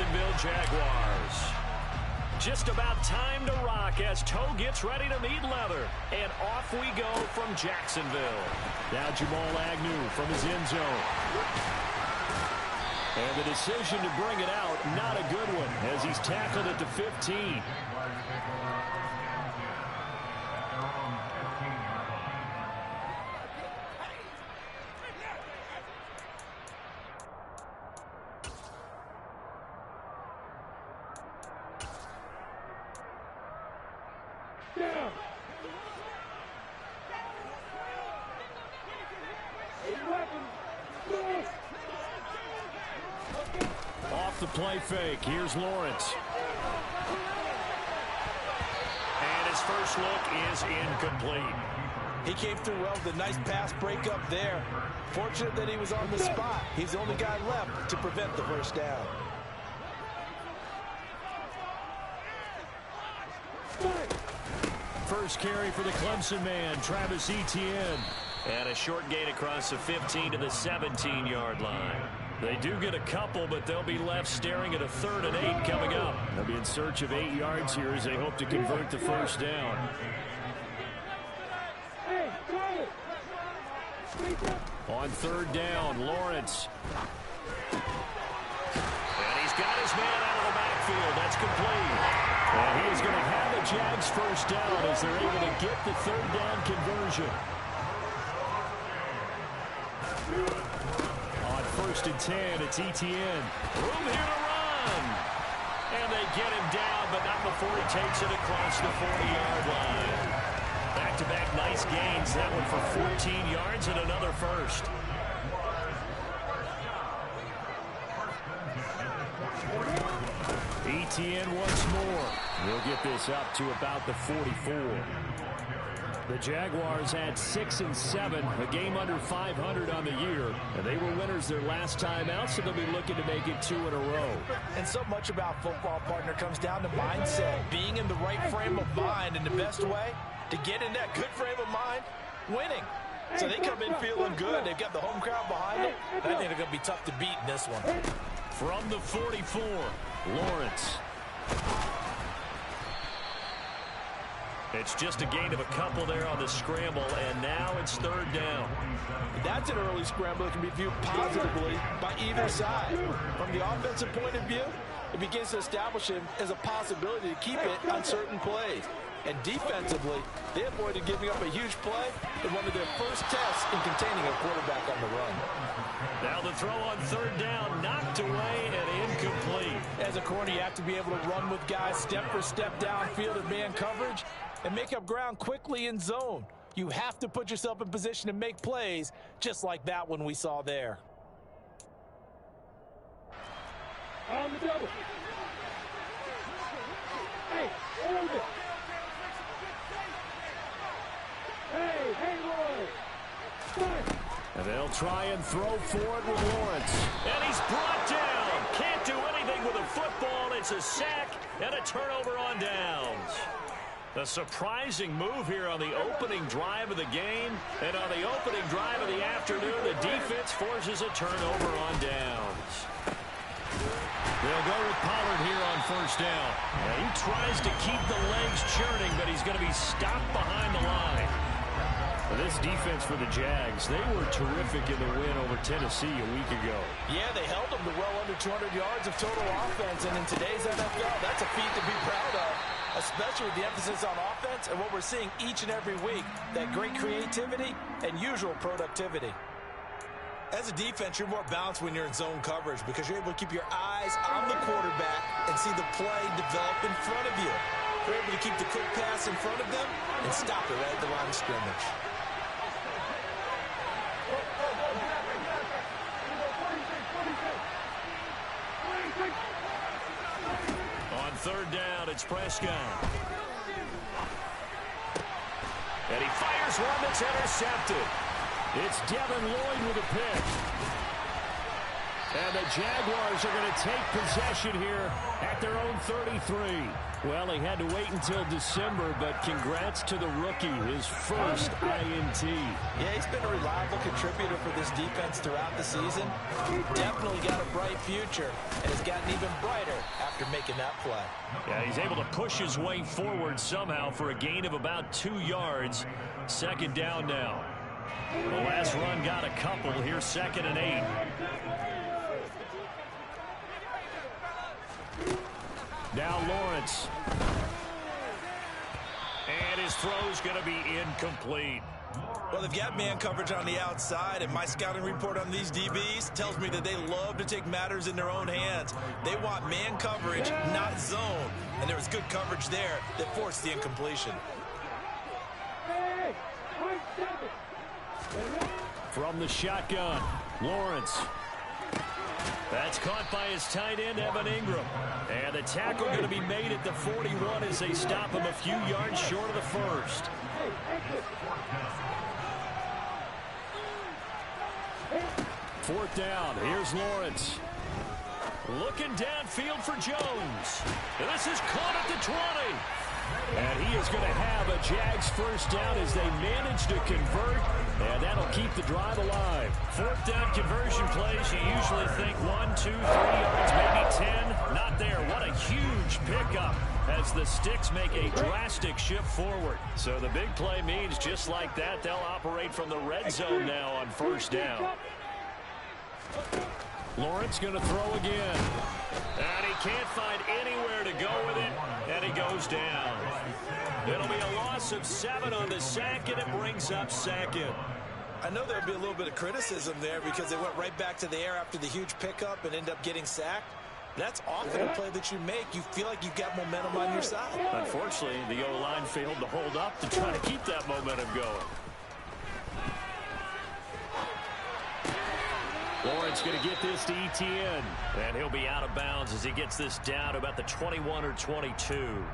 Jacksonville Jaguars. Just about time to rock as toe gets ready to meet leather. And off we go from Jacksonville. Now Jamal Agnew from his end zone. And the decision to bring it out, not a good one, as he's tackled at the 15. Off the play fake, here's Lawrence. And his first look is incomplete. He came through well with a nice pass breakup there. Fortunate that he was on the spot. He's the only guy left to prevent the first down. First carry for the Clemson man, Travis Etienne. And a short gain across the 15 to the 17-yard line. They do get a couple, but they'll be left staring at a 3rd and 8 coming up. They'll be in search of 8 yards here as they hope to convert the first down. On 3rd down, Lawrence. And he's got his man out of the backfield. That's complete. And he is going to have the Jags first down as they're able to get the 3rd down conversion. On 1st and 10, it's Etienne. Room here to run. And they get him down, but not before he takes it across the 40-yard line. Back-to-back nice gains. That one for 14 yards and another first. Etienne once more. We'll get this up to about the 44. The Jaguars had 6 and 7, a game under 500 on the year, and they were winners their last time out, so they'll be looking to make it 2 in a row. And so much about football, partner, comes down to mindset, being in the right frame of mind, and the best way to get in that good frame of mind, winning. So they come in feeling good. They've got the home crowd behind them. I think they're going to be tough to beat in this one. From the 44, Lawrence. It's just a gain of a couple there on the scramble, and now it's 3rd down. That's an early scramble that can be viewed positively by either side. From the offensive point of view, it begins to establish him as a possibility to keep it on certain plays. And defensively, they avoided giving up a huge play in one of their first tests in containing a quarterback on the run. Now the throw on 3rd down, knocked away and incomplete. As a corner, you have to be able to run with guys step for step downfield in man coverage and make up ground quickly in zone. You have to put yourself in position to make plays just like that one we saw there. On the double. Hey, hold it. Hey, Lawrence. And they'll try and throw for it with Lawrence. And he's brought down. Can't do anything with a football. It's a sack and a turnover on downs. A surprising move here on the opening drive of the game. And on the opening drive of the afternoon, the defense forces a turnover on downs. They'll go with Pollard here on 1st down. Now he tries to keep the legs churning, but he's going to be stopped behind the line. This defense for the Jags, they were terrific in the win over Tennessee a week ago. Yeah, they held them to well under 200 yards of total offense, and in today's NFL, that's a feat to be proud of, especially with the emphasis on offense and what we're seeing each and every week, that great creativity and usual productivity. As a defense, you're more balanced when you're in zone coverage because you're able to keep your eyes on the quarterback and see the play develop in front of you. You're able to keep the quick pass in front of them and stop it right at the line of scrimmage. On 3rd down, it's Prescott. And he fires one that's intercepted. It's Devin Lloyd with a pick. And the Jaguars are going to take possession here at their own 33. Well, he had to wait until December, but congrats to the rookie, his first INT. Yeah, he's been a reliable contributor for this defense throughout the season. Definitely got a bright future, and has gotten even brighter after making that play. Yeah, he's able to push his way forward somehow for a gain of about 2 yards. Second down now. The last run got a couple. Here's 2nd and 8. Now Lawrence. And his throw's going to be incomplete. Well, they've got man coverage on the outside, and my scouting report on these DBs tells me that they love to take matters in their own hands. They want man coverage, not zone. And there was good coverage there that forced the incompletion. From the shotgun, Lawrence. That's caught by his tight end, Evan Ingram. And the tackle going to be made at the 41 as they stop him a few yards short of the first. Fourth down. Here's Lawrence. Looking downfield for Jones. And this is caught at the 20. And he is going to have a Jags first down as they manage to convert. And that'll keep the drive alive. Fourth down conversion plays, you usually think 1, 2, 3 yards, maybe 10. Not there. What a huge pickup as the Sticks make a drastic shift forward. So the big play means just like that, they'll operate from the red zone now on first down. Lawrence going to throw again. And he can't find anywhere to go with it, and he goes down. It'll be a loss of 7 on the sack, and it brings up 2nd. I know there'll be a little bit of criticism there because they went right back to the air after the huge pickup and ended up getting sacked. That's often a play that you make. You feel like you've got momentum on your side. Unfortunately, the O-line failed to hold up to try to keep that momentum going. Lawrence going to get this to Etienne. And he'll be out of bounds as he gets this down to about the 21 or 22.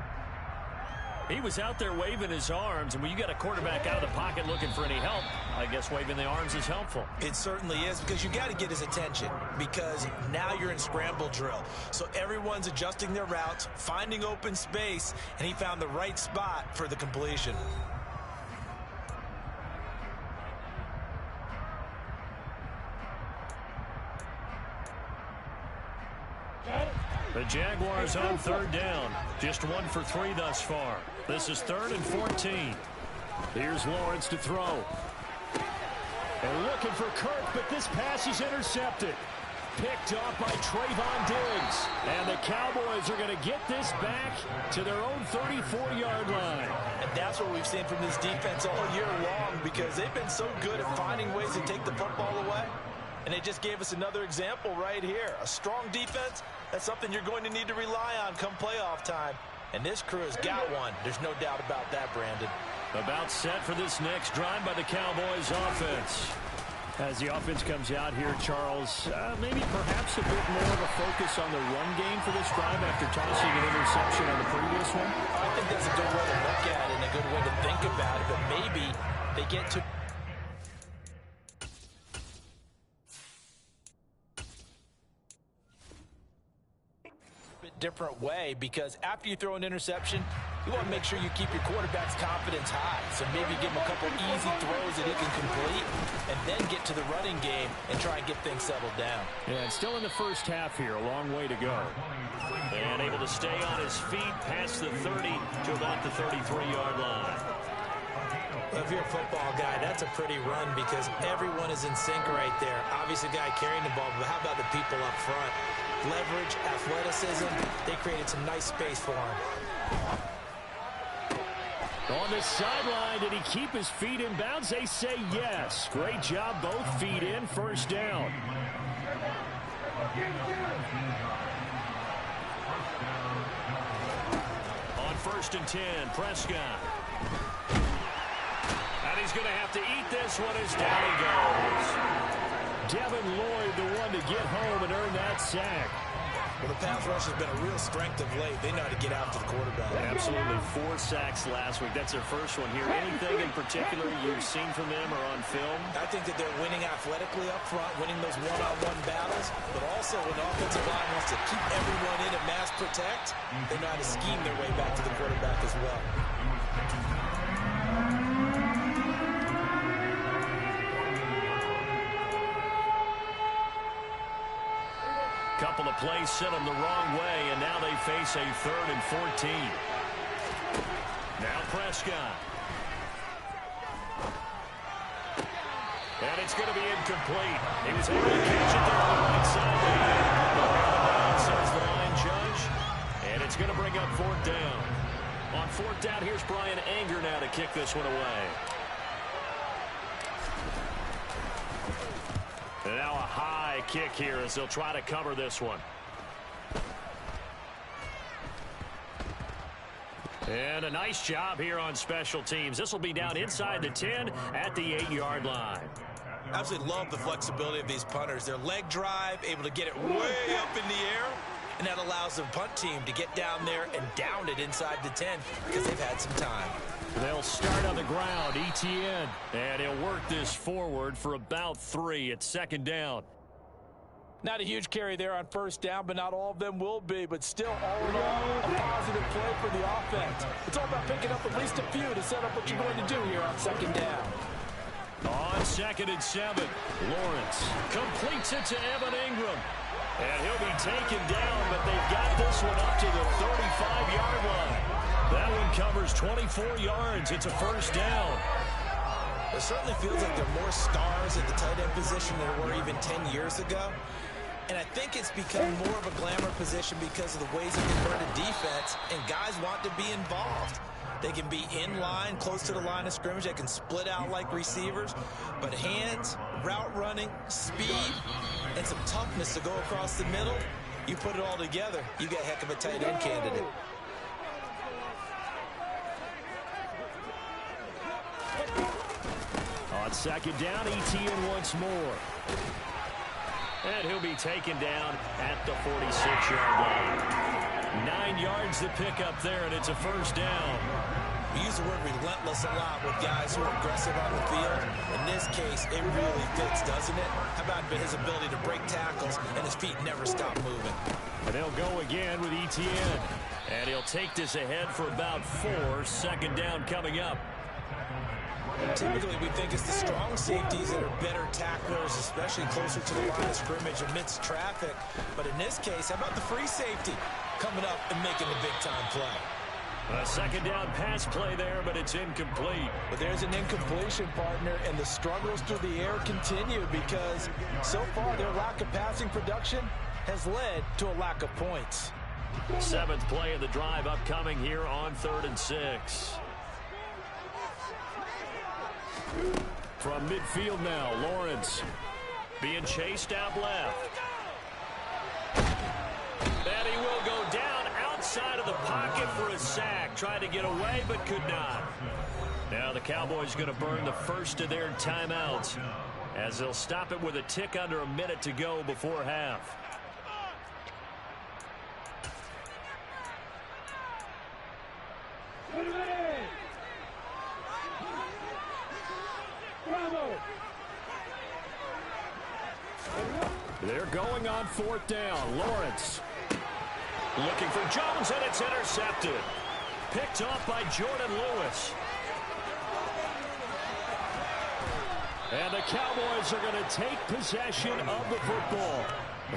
He was out there waving his arms, and when you got a quarterback out of the pocket looking for any help, I guess waving the arms is helpful. It certainly is, because you got to get his attention, because now you're in scramble drill. So everyone's adjusting their routes, finding open space, and he found the right spot for the completion. The Jaguars on third down. Just 1 for 3 thus far. This is 3rd and 14. Here's Lawrence to throw. And looking for Kirk, but this pass is intercepted. Picked off by Trayvon Diggs. And the Cowboys are going to get this back to their own 34-yard line. And that's what we've seen from this defense all year long, because they've been so good at finding ways to take the football away. And they just gave us another example right here. A strong defense, that's something you're going to need to rely on come playoff time. And this crew has got one. There's no doubt about that, Brandon. About set for this next drive by the Cowboys offense. As the offense comes out here, Charles, maybe perhaps a bit more of a focus on the run game for this drive after tossing an interception on the previous one? I think that's a good way to look at it and a good way to think about it, but maybe they get to different way, because after you throw an interception, you want to make sure you keep your quarterback's confidence high. So maybe give him a couple easy throws that he can complete and then get to the running game and try and get things settled down. Yeah, and still in the first half here, a long way to go. And able to stay on his feet past the 30 to about the 33-yard line. Well, if you're a football guy, that's a pretty run because everyone is in sync right there. Obviously, the guy carrying the ball, but how about the people up front? Leverage, athleticism, they created some nice space for him. On the sideline, did he keep his feet in bounds? They say yes. Great job, both feet in, first down. On 1st and 10, Prescott. And he's going to have to eat this one as down he goes. Devin Lloyd, the one to get home and earn that sack. Well, the pass rush has been a real strength of late. They know how to get after the quarterback. Absolutely. 4 sacks last week. That's their first one here. Anything in particular you've seen from them or on film? I think that they're winning athletically up front, winning those one-on-one battles, but also when the offensive line wants to keep everyone in and mass protect, they know how to scheme their way back to the quarterback as well. Couple of plays sent them the wrong way, and now they face a 3rd and 14. Now Prescott. And it's going to be incomplete. He was able to catch it there on the right side. Says the line judge. And it's going to bring up 4th down. On 4th down, here's Brian Anger now to kick this one away. And now a high kick here as they'll try to cover this one. And a nice job here on special teams. This will be down inside the 10 at the 8-yard line. Absolutely love the flexibility of these punters. Their leg drive, able to get it way up in the air, and that allows the punt team to get down there and down it inside the 10 because they've had some time. They'll start on the ground, ETN, and he'll work this forward for about 3. It's 2nd down. Not a huge carry there on 1st down, but not all of them will be. But still, all in all, a positive play for the offense. It's all about picking up at least a few to set up what you're going to do here on 2nd down. On 2nd and 7, Lawrence completes it to Evan Ingram. And he'll be taken down, but they've got this one up to the 35-yard line. That one covers 24 yards. It's a 1st down. It certainly feels like there are more stars at the tight end position than there were even 10 years ago. And I think it's become more of a glamour position because of the ways of converted defense, and guys want to be involved. They can be in line, close to the line of scrimmage. They can split out like receivers. But hands, route running, speed, and some toughness to go across the middle, you put it all together, you got a heck of a tight end candidate. On 2nd down, ETN once more. And he'll be taken down at the 46-yard line. 9 yards to pick up there, and it's a 1st down. We use the word relentless a lot with guys who are aggressive on the field. In this case, it really fits, doesn't it? How about his ability to break tackles and his feet never stop moving? And they'll go again with ETN. And he'll take this ahead for about 4. 2nd down coming up. Typically, we think it's the strong safeties that are better tacklers, especially closer to the line of scrimmage amidst traffic. But in this case, how about the free safety coming up and making the big-time play? A 2nd down pass play there, but it's incomplete. But there's an incompletion, partner, and the struggles through the air continue because so far their lack of passing production has led to a lack of points. 7th play of the drive upcoming here on 3rd and 6. From midfield now, Lawrence being chased out left. And he will go down outside of the pocket for a sack. Tried to get away, but could not. Now the Cowboys going to burn the first of their timeouts as they'll stop it with a tick under a minute to go before half. They're going on 4th down. Lawrence looking for Jones, and it's intercepted. Picked off by Jordan Lewis. And the Cowboys are going to take possession of the football.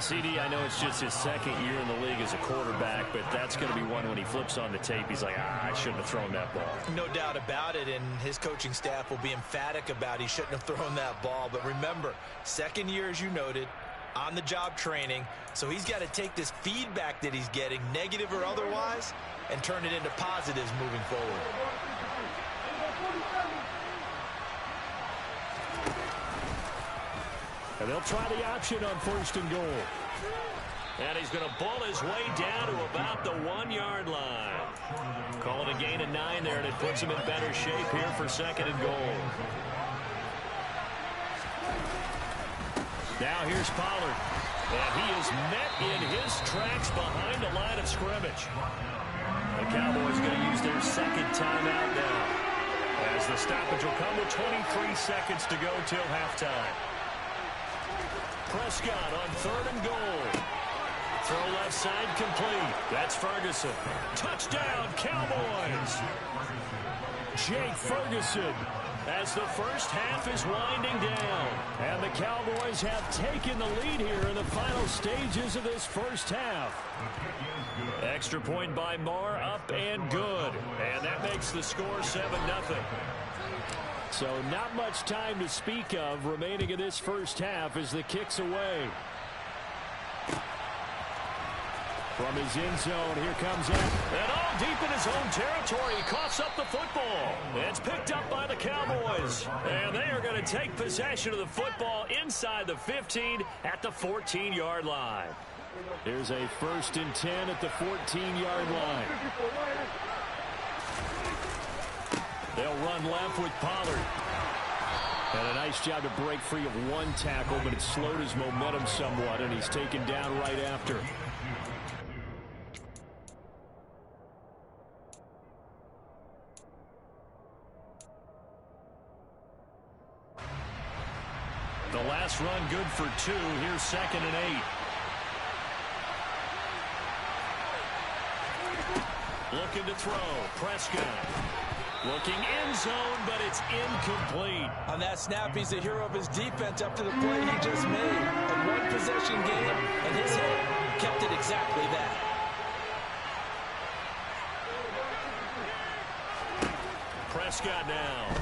CD, I know it's just his 2nd year in the league as a quarterback, but that's going to be one when he flips on the tape. He's like, I shouldn't have thrown that ball. No doubt about it, and his coaching staff will be emphatic about he shouldn't have thrown that ball. But remember, 2nd year, as you noted, on-the-job training, so he's got to take this feedback that he's getting, negative or otherwise, and turn it into positives moving forward. And they'll try the option on 1st and goal. And he's going to ball his way down to about the 1-yard line. Call it a gain of 9 there, and it puts him in better shape here for 2nd and goal. Now here's Pollard. And he is met in his tracks behind the line of scrimmage. The Cowboys going to use their second timeout now, as the stoppage will come with 23 seconds to go till halftime. Prescott on 3rd and goal. Throw left side complete. That's Ferguson. Touchdown, Cowboys. Jake Ferguson, as the first half is winding down. And the Cowboys have taken the lead here in the final stages of this first half. Extra point by Marr, up and good. And that makes the score 7-0. So not much time to speak of remaining in this first half as the kick's away. From his end zone, here comes it. And all deep in his own territory, he coughs up the football. It's picked up by the Cowboys. And they are going to take possession of the football inside the 15 at the 14-yard line. Here's a 1st and 10 at the 14-yard line. They'll run left with Pollard. And a nice job to break free of one tackle, but it slowed his momentum somewhat, and he's taken down right after. The last run good for 2. Here's 2nd and 8. Looking to throw. Prescott. Looking end zone, but it's incomplete. On that snap, he's a hero of his defense up to the play he just made. A one-possession game, and his head kept it exactly that. Prescott now.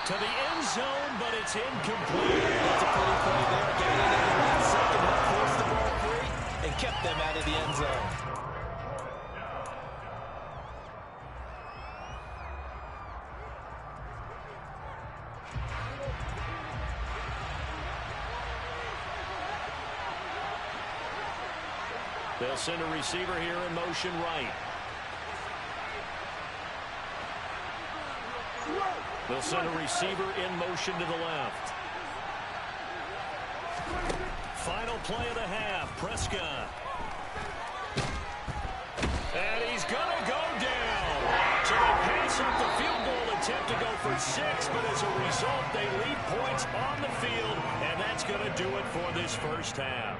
To the end zone, but it's incomplete. That's a pretty play there. Getting it in the last second, that forced the ball free and kept them out of the end zone. They'll send a receiver here in motion right. They'll send a receiver in motion to the left. Final play of the half. Prescott. And he's going to go down. So they pass up the field goal attempt to go for 6, but as a result, they leave points on the field, and that's going to do it for this first half.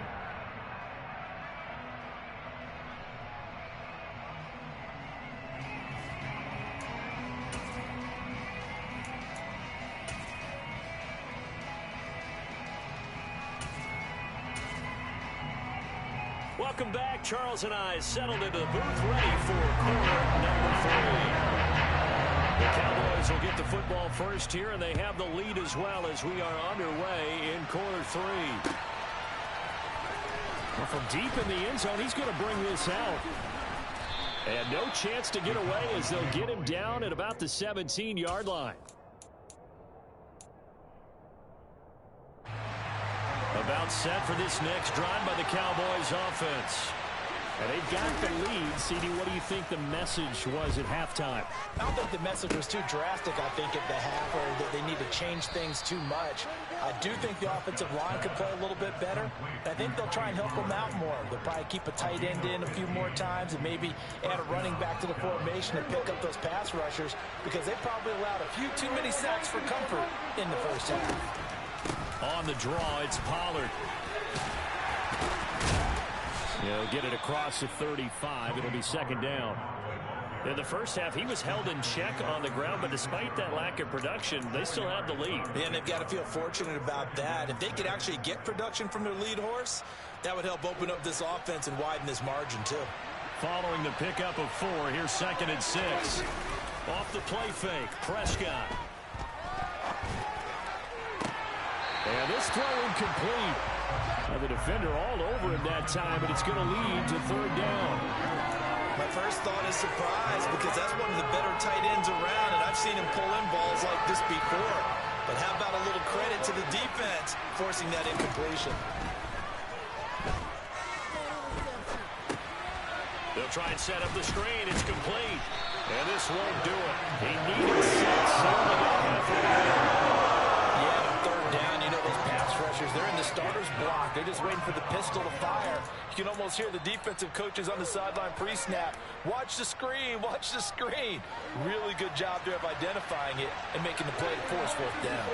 Welcome back. Charles and I settled into the booth ready for quarter number 3. The Cowboys will get the football first here, and they have the lead as well as we are underway in quarter 3. Well, from deep in the end zone, he's going to bring this out. And no chance to get away as they'll get him down at about the 17-yard line. About set for this next drive by the Cowboys offense. And they've got the lead. CD, what do you think the message was at halftime? I don't think the message was too drastic, I think, at the half, or that they need to change things too much. I do think the offensive line could play a little bit better. I think they'll try and help them out more. They'll probably keep a tight end in a few more times and maybe add a running back to the formation and pick up those pass rushers, because they probably allowed a few too many sacks for comfort in the first half. On the draw, it's Pollard. He'll get it across the 35. It'll be 2nd down. In the first half, he was held in check on the ground, but despite that lack of production, they still have the lead. And they've got to feel fortunate about that. If they could actually get production from their lead horse, that would help open up this offense and widen this margin, too. Following the pickup of 4, here's 2nd and 6. Off the play fake, Prescott. And this throw incomplete. Now the defender all over him that time, but it's going to lead to 3rd down. My first thought is surprise, because that's one of the better tight ends around, and I've seen him pull in balls like this before. But how about a little credit to the defense forcing that incompletion? They'll try and set up the screen. It's complete. And this won't do it. He needed 6. Yeah, on 3rd down, you know, rushers. They're in the starter's block. They're just waiting for the pistol to fire. You can almost hear the defensive coaches on the sideline pre-snap. Watch the screen. Watch the screen. Really good job there of identifying it and making the play to force fourth down.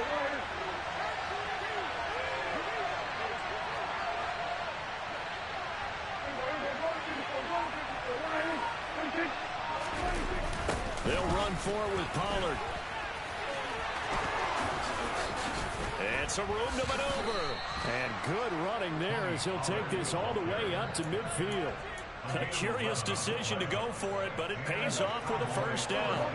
They'll run for it with Pollard. And some room to maneuver. And good running there as he'll take this all the way up to midfield. A curious decision to go for it, but it pays off with a first down.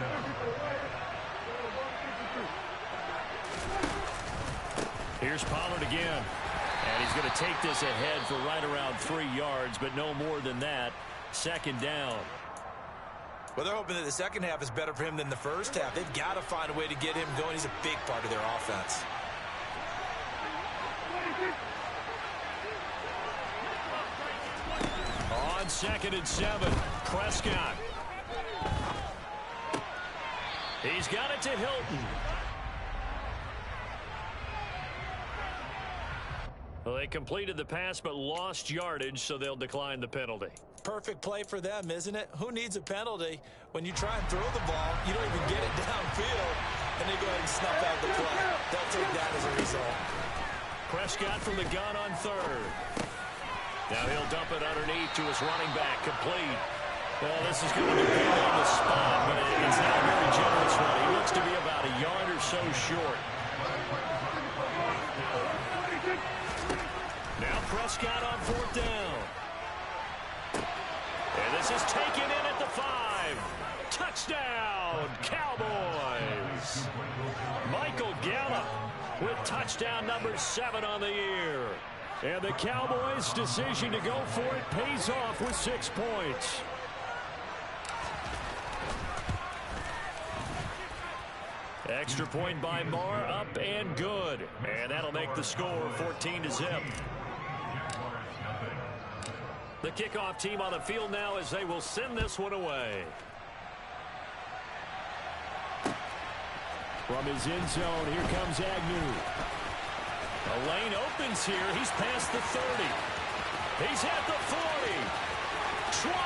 Here's Pollard again. And he's going to take this ahead for right around 3 yards, but no more than that. Second down. Well, they're hoping that the second half is better for him than the first half. They've got to find a way to get him going. He's a big part of their offense. On 2nd and 7, Prescott. He's got it to Hilton. Well, they completed the pass but lost yardage, so they'll decline the penalty. Perfect play for them, isn't it? Who needs a penalty? When you try and throw the ball, you don't even get it downfield, and they go ahead and snuff out the play. They'll take that as a result. Prescott from the gun on 3rd. Now he'll dump it underneath to his running back, complete. Well, this is going to depend on the spot, but it's not a very generous one. He looks to be about a yard or so short. Now Prescott on 4th down. And this is taken in at the 5. Touchdown, Cowboys. Michael Gallup with touchdown number 7 on the year. And the Cowboys' decision to go for it pays off with 6 points. Extra point by Marr, up and good. And that'll make the score 14-0. The kickoff team on the field now as they will send this one away. From his end zone, here comes Agnew. The lane opens here. He's past the 30. He's at the 40. 20.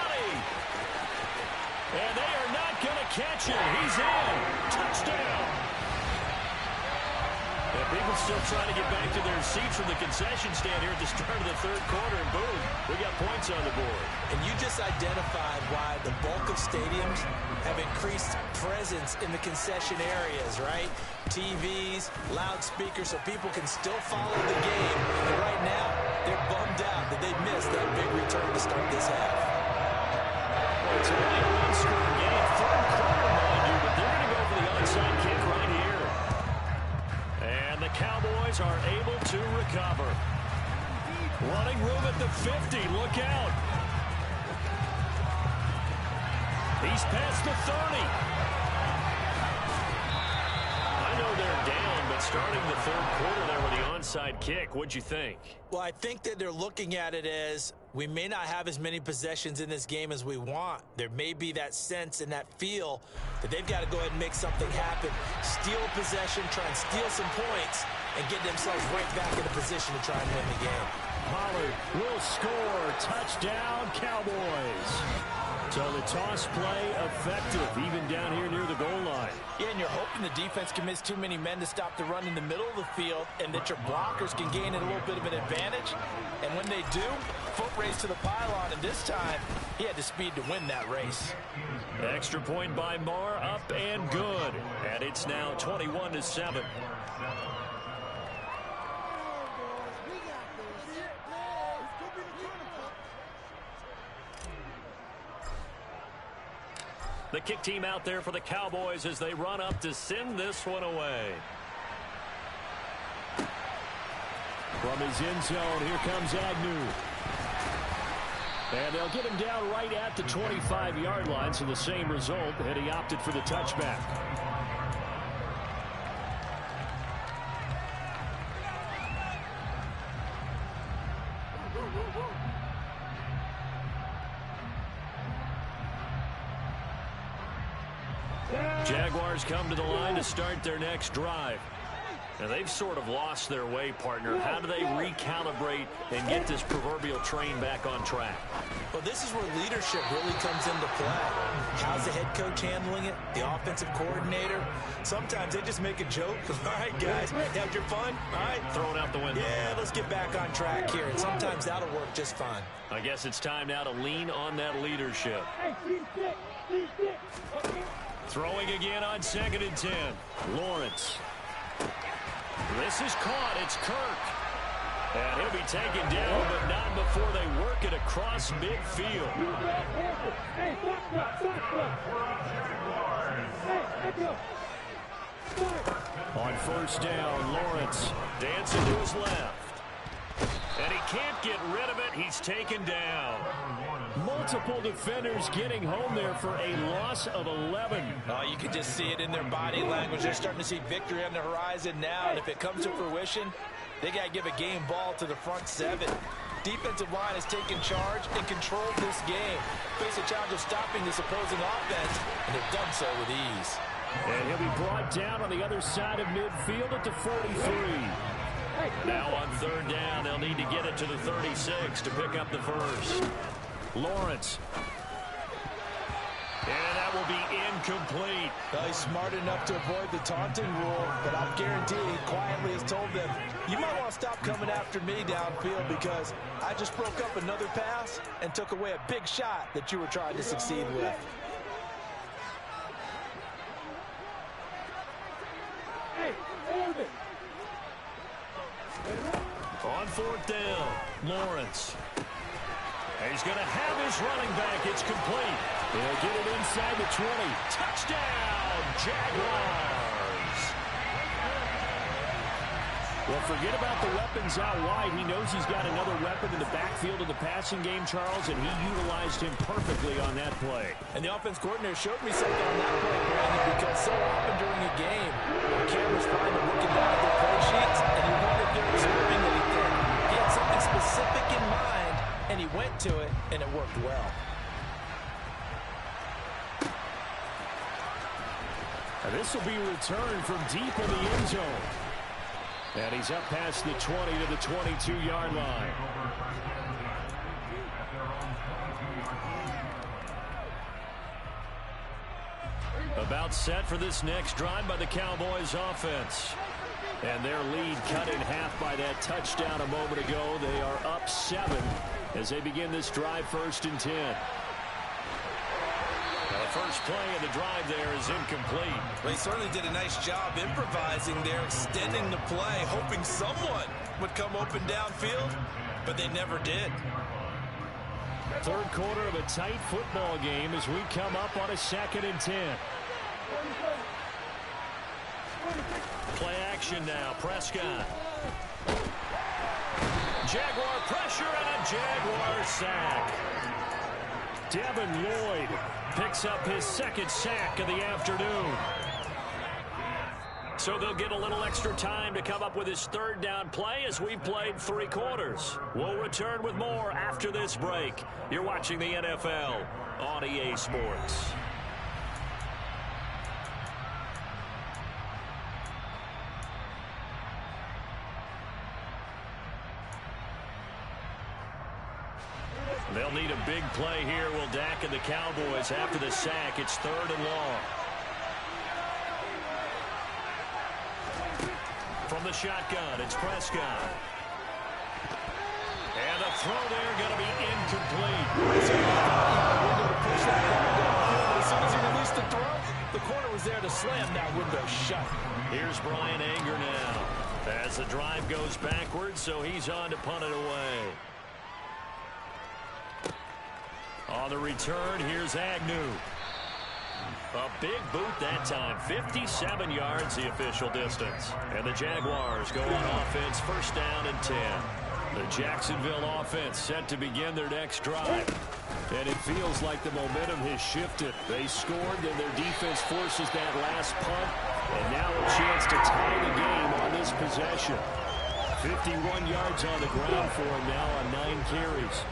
And they are not going to catch him. He's in. Touchdown. And people still trying to get back to their seats from the concession stand here at the start of the 3rd quarter, and boom, we got points on the board. And you just identified why the bulk of stadiums have increased presence in the concession areas, right? TVs, loudspeakers, so people can still follow the game. And right now, they're bummed out that they missed that big return to start this half. Well, it's only a one-score game, 3rd quarter, mind you, but they're going to go for the onside kick right here. And the Cowboys are able to recover. Running room at the 50. Look out. He's past the 30. I know they're down, but starting the 3rd quarter there with the onside kick, what'd you think? Well, I think that they're looking at it as we may not have as many possessions in this game as we want. There may be that sense and that feel that they've got to go ahead and make something happen. Steal possession, try and steal some points, and get themselves right back in a position to try and win the game. Pollard will score. Touchdown, Cowboys. So the toss play effective, even down here near the goal line. Yeah, and you're hoping the defense can miss too many men to stop the run in the middle of the field and that your blockers can gain a little bit of an advantage. And when they do, foot race to the pylon, and this time he had the speed to win that race. Extra point by Marr, up and good. And it's now 21-7. The kick team out there for the Cowboys as they run up to send this one away. From his end zone, here comes Agnew. And they'll get him down right at the 25-yard line, so the same result, and he opted for the touchback. Jaguars come to the line to start their next drive. Now, they've sort of lost their way, partner. How do they recalibrate and get this proverbial train back on track? Well, this is where leadership really comes into play. How's the head coach handling it? The offensive coordinator? Sometimes they just make a joke. All right, guys, had your fun? All right. Throw it out the window. Yeah, let's get back on track here. And sometimes that'll work just fine. I guess it's time now to lean on that leadership. Throwing again on 2nd and 10. Lawrence. This is caught. It's Kirk. And he'll be taken down, but not before they work it across midfield. On 1st down, Lawrence dancing to his left. And he can't get rid of it. He's taken down. Multiple defenders getting home there for a loss of 11. Oh, you can just see it in their body language. They're starting to see victory on the horizon now. And if it comes to fruition, they got to give a game ball to the front 7. Defensive line has taken charge and controlled this game. Face a challenge of stopping this opposing offense, and they've done so with ease. And he'll be brought down on the other side of midfield at the 43. Now on 3rd down, they'll need to get it to the 36 to pick up the first. Lawrence. And that will be incomplete. Well, he's smart enough to avoid the taunting rule, but I'll guarantee he quietly has told them, you might want to stop coming after me downfield because I just broke up another pass and took away a big shot that you were trying to succeed with. On 4th down, Lawrence. He's going to have his running back. It's complete. He'll get it inside the 20. Touchdown, Jaguars. Well, forget about the weapons out wide. He knows he's got another weapon in the backfield of the passing game, Charles, and he utilized him perfectly on that play. And the offense coordinator showed me something on that play, Brandon, because so often during a game, the cameras find them looking down at their play sheets, and you wonder if they're observing anything. He had something specific in mind, and he went to it, and it worked well. And this will be returned from deep in the end zone. And he's up past the 20 to the 22-yard line. About set for this next drive by the Cowboys offense. And their lead cut in half by that touchdown a moment ago. They are up 7 as they begin this drive 1st and 10. The first play of the drive there is incomplete. Well, he certainly did a nice job improvising there, extending the play, hoping someone would come open downfield, but they never did. 3rd quarter of a tight football game as we come up on a 2nd and 10. Play action now. Prescott. Jaguar pressure and a Jaguar sack. Devin Lloyd picks up his 2nd sack of the afternoon. So they'll get a little extra time to come up with his 3rd down play as we played 3 quarters. We'll return with more after this break. You're watching the NFL on EA Sports. They'll need a big play here. Will Dak and the Cowboys after the sack. It's 3rd and long. From the shotgun, it's Prescott. And the throw there going to be incomplete. As soon as he released the throw, the corner was there to slam that window shut. Here's Brian Anger now as the drive goes backwards, so he's on to punt it away. On the return, here's Agnew. A big boot that time. 57 yards, the official distance. And the Jaguars go on offense, 1st down and 10. The Jacksonville offense set to begin their next drive. And it feels like the momentum has shifted. They scored, then their defense forces that last punt. And now a chance to tie the game on this possession. 51 yards on the ground for him now on 9 carries.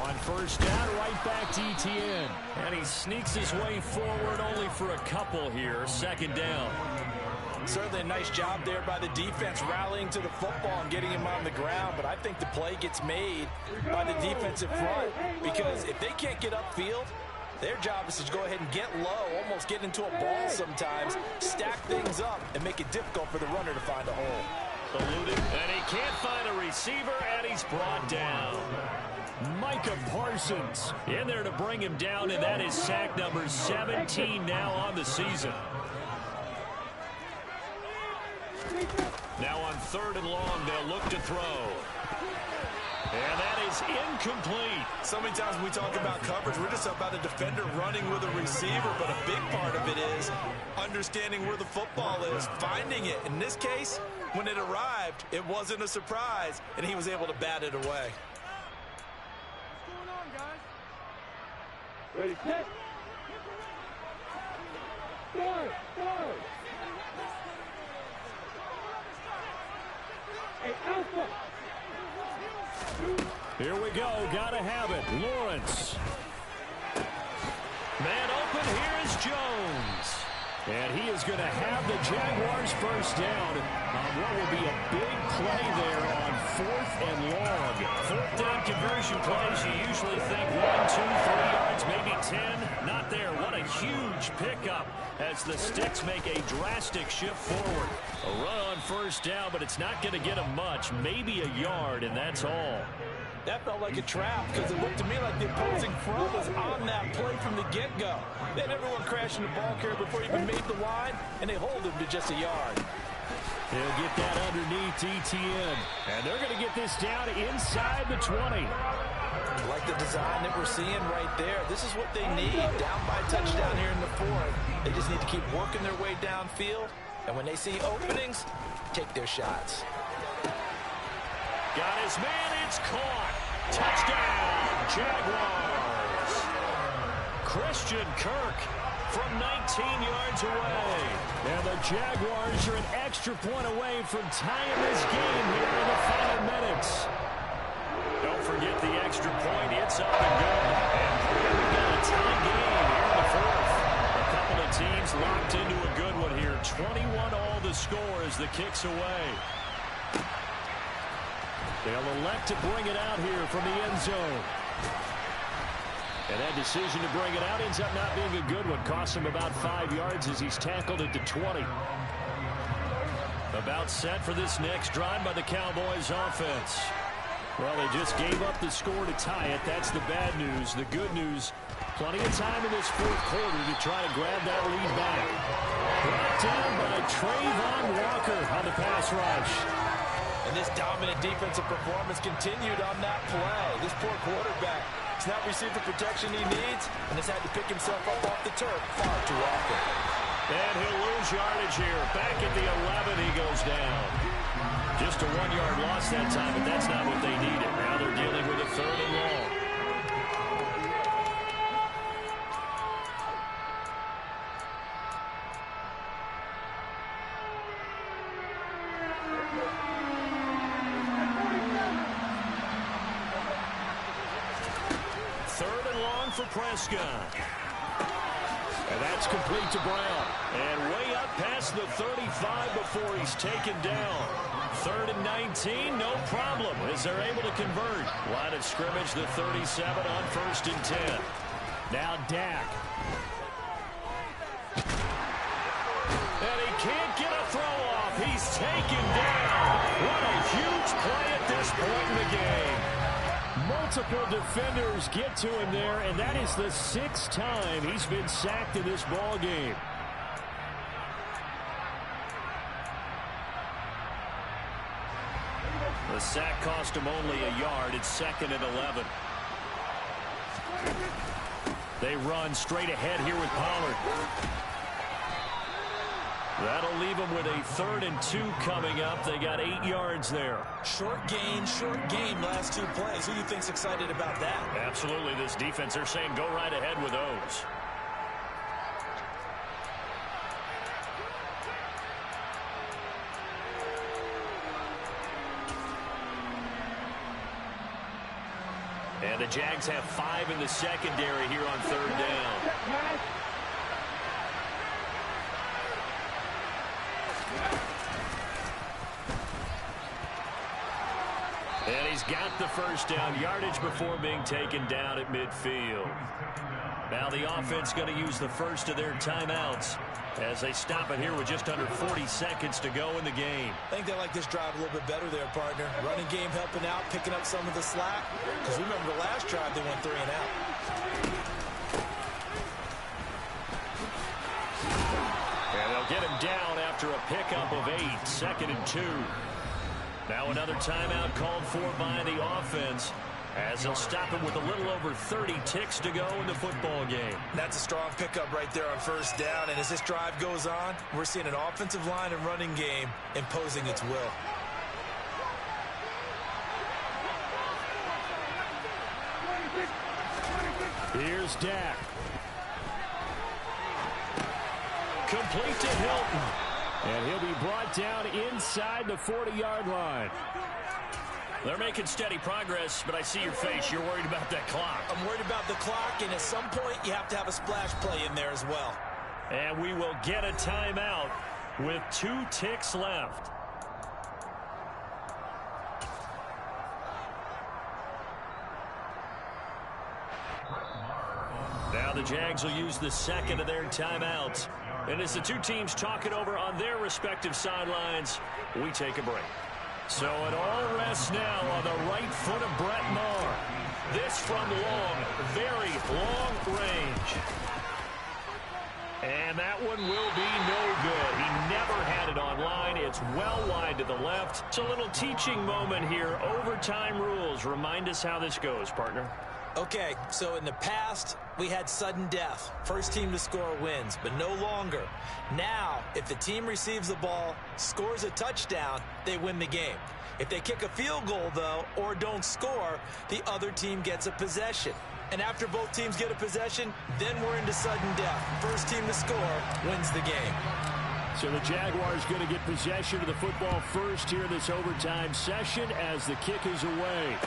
On first down, right back to ETN. And he sneaks his way forward only for a couple here. Second down. Certainly a nice job there by the defense rallying to the football and getting him on the ground, but I think the play gets made by the defensive front because if they can't get upfield, their job is to go ahead and get low, almost get into a ball sometimes, stack things up, and make it difficult for the runner to find a hole. Eluded, and he can't find a receiver, and he's brought down. Micah Parsons in there to bring him down, and that is sack number 17 now on the season. Now on 3rd and long, they'll look to throw. And that is incomplete. So many times when we talk about coverage, we're just about a defender running with a receiver, but a big part of it is understanding where the football is, finding it. In this case, when it arrived, it wasn't a surprise, and he was able to bat it away. What's going on, guys? Ready, set. Start. Hey, Alpha. Here we go. Gotta have it. Lawrence. Man open. Here is Jones. And he is going to have the Jaguars first down on what will be a big play there on 4th and long. 4th down conversion plays, you usually think 1, 2, 3 yards, maybe 10. Not there. What a huge pickup as the Sticks make a drastic shift forward. A run on first down, but it's not going to get them much. Maybe a yard, and that's all. That felt like a trap because it looked to me like the opposing front was on that play from the get-go. They had everyone crashing the ball carrier before he even made the line, and they hold him to just a yard. They'll get that underneath ETN. And they're going to get this down inside the 20. Like the design that we're seeing right there. This is what they need. Down by a touchdown here in the 4th. They just need to keep working their way downfield. And when they see openings, take their shots. Got his man. It's caught. Touchdown, Jaguars. Christian Kirk from 19 yards away. And the Jaguars are an extra point away from tying this game here in the final minutes. Don't forget the extra point. It's up and good. And we've got a tie game here in the 4th. A couple of teams locked into a good one here. 21 all the score as the kick's away. They'll elect to bring it out here from the end zone. And that decision to bring it out ends up not being a good one. Costs him about 5 yards as he's tackled at the 20. About set for this next drive by the Cowboys offense. Well, they just gave up the score to tie it. That's the bad news. The good news, plenty of time in this 4th quarter to try to grab that lead back. Brought down by Trayvon Walker on the pass rush. And this dominant defensive performance continued on that play. This poor quarterback has not received the protection he needs and has had to pick himself up off the turf far too often. And he'll lose yardage here. Back at the 11, he goes down. Just a 1-yard loss that time, but that's not what they needed. Now they're dealing with a 3rd and long. For Prescott. And that's complete to Brown. And way up past the 35 before he's taken down. 3rd and 19, no problem as they're able to convert. Line of scrimmage, the 37 on 1st and 10. Now Dak. And he can't get a throw off. He's taken down. What a huge play at this point in the game. Multiple defenders get to him there, and that is the 6th time he's been sacked in this ball game. The sack cost him only a yard. It's 2nd and 11. They run straight ahead here with Pollard. That'll leave them with a 3rd and 2 coming up. They got 8 yards there. Short game, last 2 plays. Who do you think's excited about that? Absolutely, this defense, they're saying go right ahead with those. And the Jags have 5 in the secondary here on 3rd down. And he's got the first down yardage before being taken down at midfield. Now the offense going to use the first of their timeouts as they stop it here with just under 40 seconds to go in the game. I think they like this drive a little bit better there, partner. Running game helping out, picking up some of the slack. Because remember the last drive, they went 3 and out. And they'll get him down after a pickup of 8, 2nd and 2. Now another timeout called for by the offense as they'll stop him with a little over 30 ticks to go in the football game. That's a strong pickup right there on 1st down. And as this drive goes on, we're seeing an offensive line and running game imposing its will. Here's Dak. Complete to Hilton. And he'll be brought down inside the 40-yard line. They're making steady progress, but I see your face. You're worried about that clock. I'm worried about the clock, and at some point, you have to have a splash play in there as well. And we will get a timeout with 2 ticks left. Now the Jags will use the 2nd of their timeouts. And as the 2 teams talk it over on their respective sidelines, we take a break. So it all rests now on the right foot of Brett Maher. This from long, very long range. And that one will be no good. He never had it on line. It's well wide to the left. It's a little teaching moment here. Overtime rules. Remind us how this goes, partner. Okay, so in the past, we had sudden death. First team to score wins, but no longer. Now, if the team receives the ball, scores a touchdown, they win the game. If they kick a field goal, though, or don't score, the other team gets a possession. And after both teams get a possession, then we're into sudden death. First team to score wins the game. So the Jaguars going to get possession of the football first here in this overtime session as the kick is away.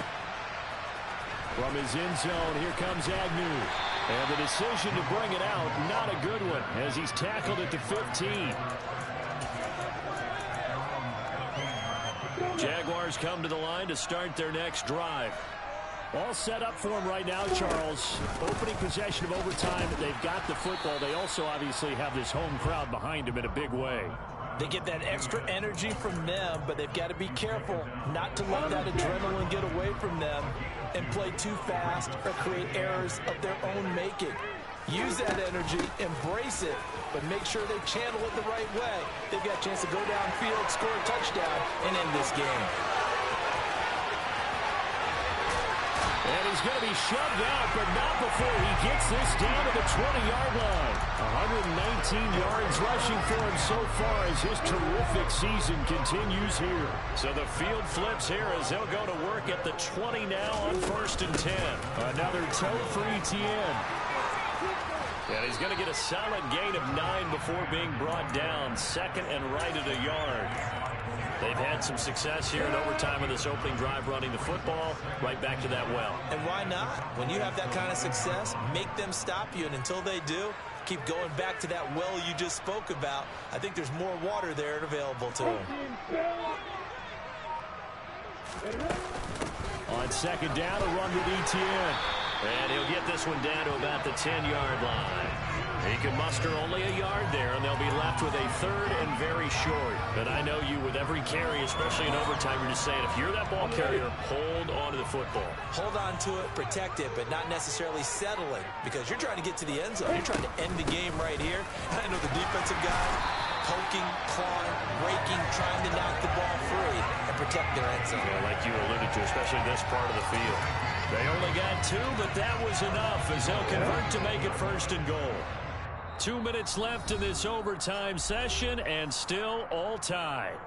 From his end zone, here comes Agnew. And the decision to bring it out, not a good one, as he's tackled at the 15. Jaguars come to the line to start their next drive. All set up for him right now, Charles. Opening possession of overtime. They've got the football. They also obviously have this home crowd behind them in a big way. They get that extra energy from them, but they've got to be careful not to let that adrenaline get away from them and play too fast or create errors of their own making. Use that energy, embrace it, but make sure they channel it the right way. They've got a chance to go downfield, score a touchdown, and end this game. And he's going to be shoved out, but not before he gets this down to the 20-yard line. 119 yards rushing for him so far as his terrific season continues here. So the field flips here as they'll go to work at the 20 now on 1st and 10. Another toe for Etienne. And he's going to get a solid gain of 9 before being brought down. 2nd and right at a yard. They've had some success here in overtime with this opening drive running the football right back to that well. And why not? When you have that kind of success, make them stop you. And until they do, keep going back to that well you just spoke about. I think there's more water there and available to them. On 2nd down, a run with Etienne. And he'll get this one down to about the 10-yard line. He can muster only a yard there, and they'll be left with a 3rd and very short. But I know you, with every carry, especially in overtime, you're just saying, if you're that ball carrier, hold on to the football. Hold on to it, protect it, but not necessarily settling, because you're trying to get to the end zone. You're trying to end the game right here. I know the defensive guy poking, clawing, raking, trying to knock the ball free and protect their end zone. Yeah, like you alluded to, especially this part of the field. They only got 2, but that was enough as they'll convert to make it 1st and goal. 2 minutes left in this overtime session, and still all tied.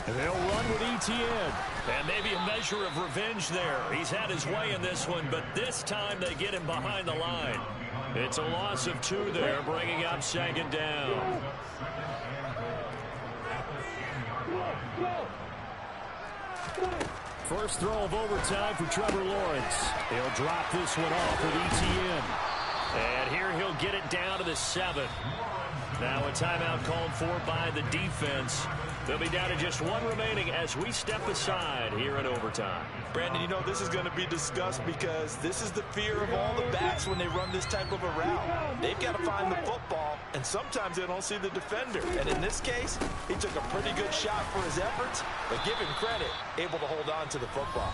They'll run with Etienne. And maybe a measure of revenge there. He's had his way in this one, but this time they get him behind the line. It's a loss of 2 there, bringing up 2nd down. Go. First throw of overtime for Trevor Lawrence. He'll drop this one off with ETN. And here he'll get it down to the 7. Now a timeout called for by the defense. They'll be down to just one remaining as we step aside here in overtime. Brandon, you know this is going to be discussed because this is the fear of all the backs when they run this type of a route. They've got to find the football, and sometimes they don't see the defender. And in this case, he took a pretty good shot for his efforts, but give him credit, able to hold on to the football.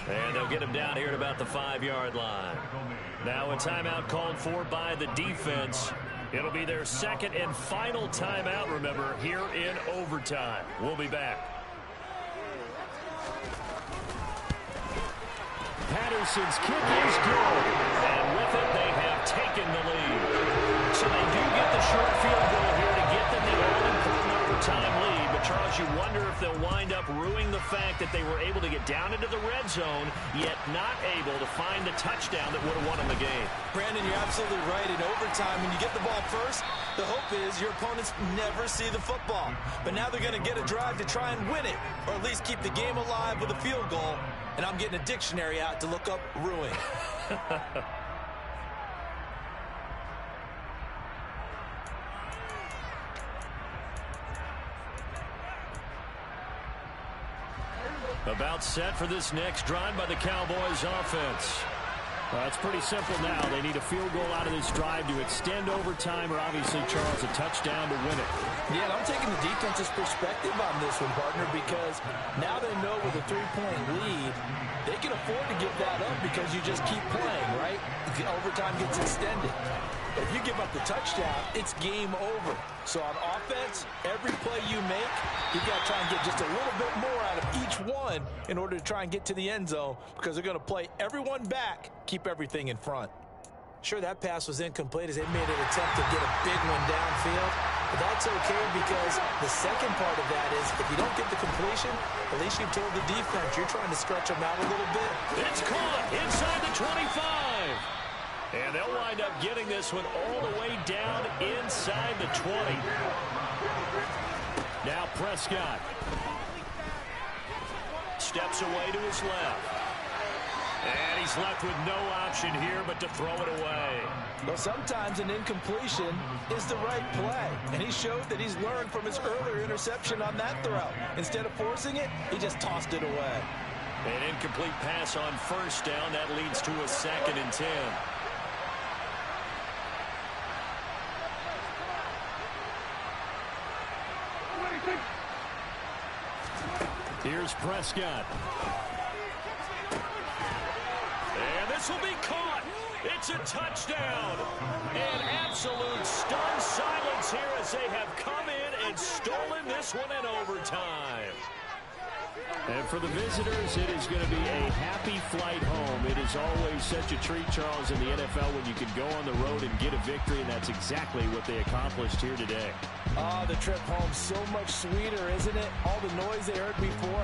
And they'll get him down here at about the 5-yard line. Now a timeout called for by the defense. It'll be their second and final timeout, remember, here in overtime. We'll be back. Patterson's kick is good. And with it, they have taken the lead. So they do get the short field goal here to get them the all-important overtime lead. But, Charles, you wonder if they'll wind up ruining the fact that they were able to get down into the red zone, yet not able to find the touchdown that would have won them the game. Brandon, you're absolutely right. In overtime, when you get the ball first, the hope is your opponents never see the football. But now they're going to get a drive to try and win it, or at least keep the game alive with a field goal. And I'm getting a dictionary out to look up ruin. About set for this next drive by the Cowboys offense. Well, it's pretty simple now. They need a field goal out of this drive to extend overtime, or obviously, Charles, a touchdown to win it. Yeah, and I'm taking the defense's perspective on this one, partner, because now they know with a 3-point lead, they can afford to give that up because you just keep playing, right? Overtime gets extended. But if you give up the touchdown, it's game over. So on offense, every play you make, you got to try and get just a little bit more out of each one in order to try and get to the end zone, because they're going to play everyone back, keep everything in front. Sure, that pass was incomplete as they made an attempt to get a big one downfield. But that's okay, because the second part of that is if you don't get the completion, at least you told the defense you're trying to stretch them out a little bit. It's caught inside the 25. And they'll wind up getting this one all the way down inside the 20. Now Prescott steps away to his left. And he's left with no option here but to throw it away. Well, sometimes an incompletion is the right play. And he showed that he's learned from his earlier interception on that throw. Instead of forcing it, he just tossed it away. An incomplete pass on first down. That leads to a 2nd and 10. Here's Prescott. And this will be caught. It's a touchdown. An absolute stunned silence here as they have come in and stolen this one in overtime. And for the visitors, it is going to be a happy flight home. It is always such a treat, Charles, in the NFL when you can go on the road and get a victory, and that's exactly what they accomplished here today. The trip home so much sweeter, isn't it? All the noise they heard before,